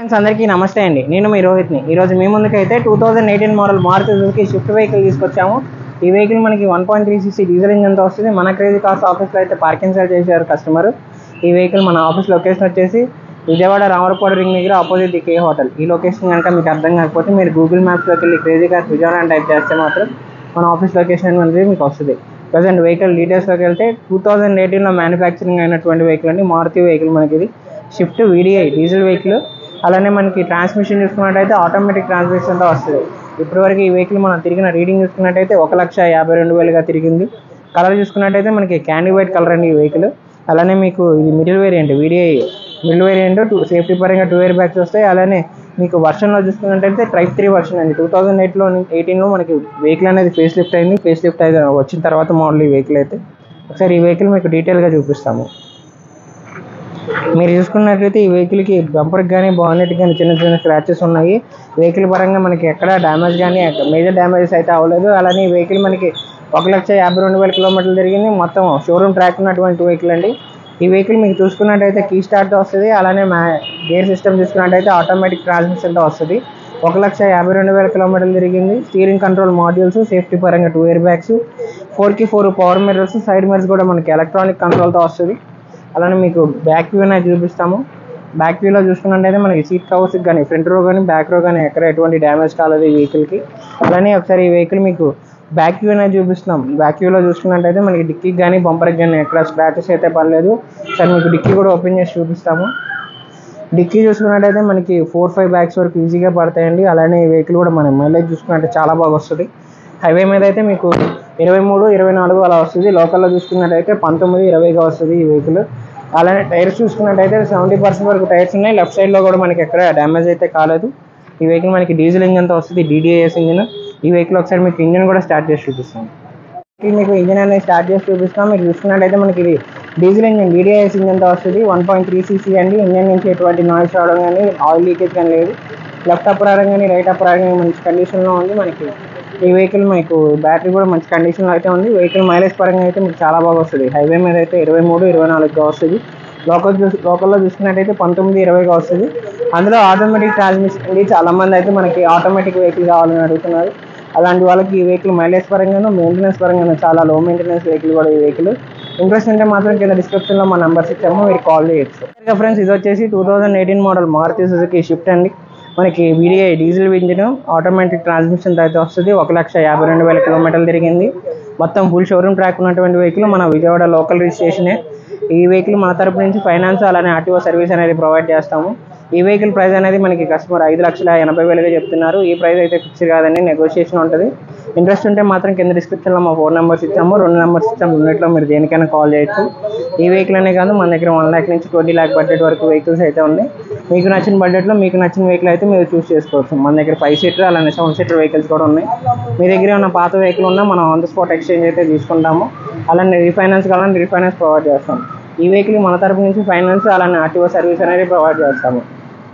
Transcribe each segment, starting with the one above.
Friends అందరికీ నమస్తే అండి. నేను మీ రోహిత్ని. ఈరోజు మీ ముందుకైతే 2018 model Maruti Suzuki Swift vehicle తీసుకొచ్చాము. ఈ వెహికల్ మనకి 1.3cc డీజిల్ ఇంజన్తో వస్తుంది. మన క్రేజీ కార్స్ ఆఫీస్లో అయితే పార్కింగ్ సెట్ చేశారు కస్టమర్. ఈ వెహికల్ మన ఆఫీస్ లొకేషన్ వచ్చేసి విజయవాడ రామరపాడు రింగ్ దగ్గర ఆపోజిట్ కే హోటల్. ఈ లొకేషన్ కనుక మీకు అర్థం కాకపోతే మీరు గూగుల్ మ్యాప్స్లోకి వెళ్ళి క్రేజీ కార్స్ విజయవాడ అని టైప్ చేస్తే మాత్రం మన ఆఫీస్ లొకేషన్ అనేది మీకు వస్తుంది. ప్రజెంట్ వెహికల్ డీటెయిల్స్లోకి వెళ్తే 2018లో మ్యానుఫ్యాక్చరింగ్ అయినటువంటి వెహికల్ అండి. మారుతి వెహికల్ మనకి ఇది షిఫ్ట్ వీడిఐ డీజిల్ వెహికల్. అలానే మనకి ట్రాన్స్మిషన్ చూసుకున్నట్టయితే ఆటోమేటిక్ ట్రాన్స్మిషన్తో వస్తుంది. ఇప్పటివరకు ఈ వెహికల్ మనం తిరిగిన రీడింగ్ చూసుకున్నట్టయితే 1,52,000గా తిరిగింది. కలర్ చూసుకున్నట్టయితే మనకి క్యాండీ వైట్ కలర్ అండి ఈ వెహికల్. అలానే మీకు ఇది middle variant VDI middle variant safety పరంగా 2 ఎయిర్ బ్యాగ్స్ వస్తాయి. అలానే మీకు వర్షన్లో చూసుకున్నట్టయితే Type 3 వర్షన్ అండి. 2018లో మనకి వెహికల్ అనేది ఫేస్ లిఫ్ట్ అయింది. ఫేస్ లిఫ్ట్ అయితే వచ్చిన తర్వాత మోడల్ ఈ వెహికల్ అయితే ఒకసారి ఈ వెహికల్ మీకు డీటెయిల్గా చూపిస్తాము. మీరు చూసుకున్నట్లయితే ఈ వెహికల్కి బంపర్కి కానీ బానెట్కి కానీ చిన్న చిన్న స్క్రాచెస్ ఉన్నాయి. వెహికల్ పరంగా మనకి ఎక్కడ డ్యామేజ్ కానీ మేజర్ డ్యామేజెస్ అయితే అవ్వలేదు. అలానే ఈ వెహికల్ మనకి 1,52,000 కిలోమీటర్లు తిరిగింది. మొత్తం షోరూమ్ ట్రాక్ ఉన్నటువంటి వెహికల్ అండి. ఈ వెహికల్ మీకు చూసుకున్నట్టయితే కీ స్టార్ట్తో వస్తుంది. అలానే గేర్ సిస్టమ్ చూసుకున్నట్టయితే ఆటోమేటిక్ ట్రాన్స్మిషన్తో వస్తుంది. 1,52,000 కిలోమీటర్లు తిరిగింది. స్టీరింగ్ కంట్రోల్ మాడ్యూల్స్, సేఫ్టీ పరంగా 2 air bags, 4x4 power mirrors, side mirrors కూడా మనకి ఎలక్ట్రానిక్ కంట్రోల్తో వస్తుంది. అలానే మీకు బ్యాక్ వ్యూ అనేది చూపిస్తాము. బ్యాక్ వ్యూలో చూసుకున్నట్టయితే మనకి సీట్ కవర్స్కి కానీ ఫ్రంట్ రో కానీ బ్యాక్ రో కానీ ఎక్కడ ఎటువంటి డ్యామేజ్ కాలేదు ఈ వెహికల్కి. అలానే ఒకసారి ఈ వెహికల్ మీకు బ్యాక్ వ్యూ అనేది చూపిస్తున్నాం. బ్యాక్ వ్యూలో చూసుకున్నట్టయితే మనకి డిక్కీకి కానీ బంపర్కి కానీ ఎక్కడ స్క్రాచెస్ అయితే పడలేదు. సరే మీకు డిక్కీ కూడా ఓపెన్ చేసి చూపిస్తాము. డిక్కీ చూసుకున్నట్టయితే మనకి 4-5 బ్యాగ్స్ వరకు ఈజీగా పడతాయండి. అలానే ఈ వెహికల్ కూడా మన మైలేజ్ చూసుకున్నట్టే చాలా బాగా వస్తుంది. హైవే మీద అయితే మీకు 23-24 అలా వస్తుంది. లోకల్లో చూసుకున్నట్టయితే 19-20గా వస్తుంది ఈ వెహికల్. అలానే టైర్స్ చూసుకున్నట్టయితే 70% వరకు టైర్స్ ఉన్నాయి. లెఫ్ట్ సైడ్లో కూడా మనకి ఎక్కడ డ్యామేజ్ అయితే కాలేదు. ఈ వెహికల్ మనకి డీజిల్ ఇంజన్తో వస్తుంది, DDIS ఇంజిన్. ఈ వెహికల్ ఒకసారి మీకు ఇంజిన్ కూడా స్టార్ట్ చేసి చూపిస్తాం. మీకు ఇంజిన్ అనేది స్టార్ట్ చేసి చూపిస్తాం. మీరు చూసుకున్నట్టయితే మనకి ఇది డీజిల్ ఇంజిన్ DDIS ఇంజన్తో వస్తుంది. 1.3cc అండి. ఇంజన్ నుంచి ఎటువంటి నాయిస్ రావడం కానీ ఆయిల్ లీకేజ్ కానీ లేదు. లెఫ్ట్ అప్పరారం కానీ రైట్ అప్పరారం కానీ మంచి కండిషన్లో ఉంది. మనకి ఈ వెహికల్ మీకు బ్యాటరీ కూడా మంచి కండిషన్లో అయితే ఉంది. వెహికల్ మైలేజ్ పరంగా అయితే మీకు చాలా బాగా వస్తుంది. హైవే మీద అయితే 23-24గా వస్తుంది. లోకల్లో చూసుకున్నట్టయితే 19-20గా వస్తుంది. అందులో ఆటోమేటిక్ ట్రాన్స్మిషన్ అండి. చాలామంది అయితే మనకి ఆటోమేటిక్ వెహికల్ కావాలని అడుగుతున్నారు. అలాంటి వాళ్ళకి ఈ వెహికల్ మైలేజ్ పరంగాను మెయింటెనెన్స్ పరంగాను చాలా లో మెయింటెనెన్స్ వెహికల్ కూడా ఈ వెహికల్. ఇంట్రెస్ట్ ఉంటే మాత్రం కింద డిస్క్రిప్షన్లో మా నెంబర్స్ ఇచ్చాము, మీరు కాల్ చేయొచ్చు. ఫ్రెండ్స్ ఇది వచ్చేసి 2018 మోడల్ మారుతి సుజుకి షిఫ్ట్ అండి. మనకి VDI diesel engine automatic transmission అయితే వస్తుంది. 1,52,000 కిలోమీటర్లు తిరిగింది. మొత్తం ఫుల్ షోరూమ్ ట్రాక్ ఉన్నటువంటి వెహికల్. మన విజయవాడ లోకల్ రిజిస్ట్రేషనే. ఈ వెహికల్ మన తరపు నుంచి ఫైనాన్స్ అలానే RTO సర్వీస్ అనేది ప్రొవైడ్ చేస్తాము. ఈ వెహికల్ ప్రైస్ అనేది మనకి కస్టమర్ 5,80,000గా చెప్తున్నారు. ఈ ప్రైస్ అయితే ఫిక్స్ కాదండి, నెగోషియేషన్ ఉంటుంది. ఇంట్రెస్ట్ ఉంటే మాత్రం కింద డిస్క్రిప్షన్లో మా ఫోన్ నెంబర్స్ ఇచ్చాము, 2 నెంబర్స్ ఇచ్చాము. రెండిట్లో మీరు దేనికైనా కాల్ చేయొచ్చు. ఈ వెహికల్ అనే కాదు మన దగ్గర 1 lakh నుంచి 20 lakh బడ్జెట్ వరకు వెహికల్స్ అయితే ఉన్నాయి. మీకు నచ్చిన బడ్జెట్లో మీకు నచ్చిన వెహికల్ అయితే మీరు చూస్ చేసుకోవచ్చు. మన దగ్గర 5 సీటర్ అలానే 7 సీటర్ వెహికల్స్ కూడా ఉన్నాయి. మీ దగ్గర ఉన్న పాత వెహికల్ ఉన్నా మనం ఆన్ ద స్పాట్ ఎక్స్చేంజ్ అయితే తీసుకుంటాము. అలానే రీఫైనాన్స్ కావాలని రీఫైనాన్స్ ప్రొవైడ్ చేస్తాం. ఈ వెహికల్ మన తరపు నుంచి ఫైనాన్స్ అలానే RTO సర్వీస్ అనేది ప్రొవైడ్ చేస్తాము.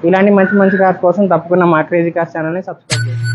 ఇలాంటి మంచి మంచి కార్స్ కోసం తప్పకుండా మా క్రేజీ కార్స్ ఛానల్ని సబ్స్క్రైబ్ చేస్తాం.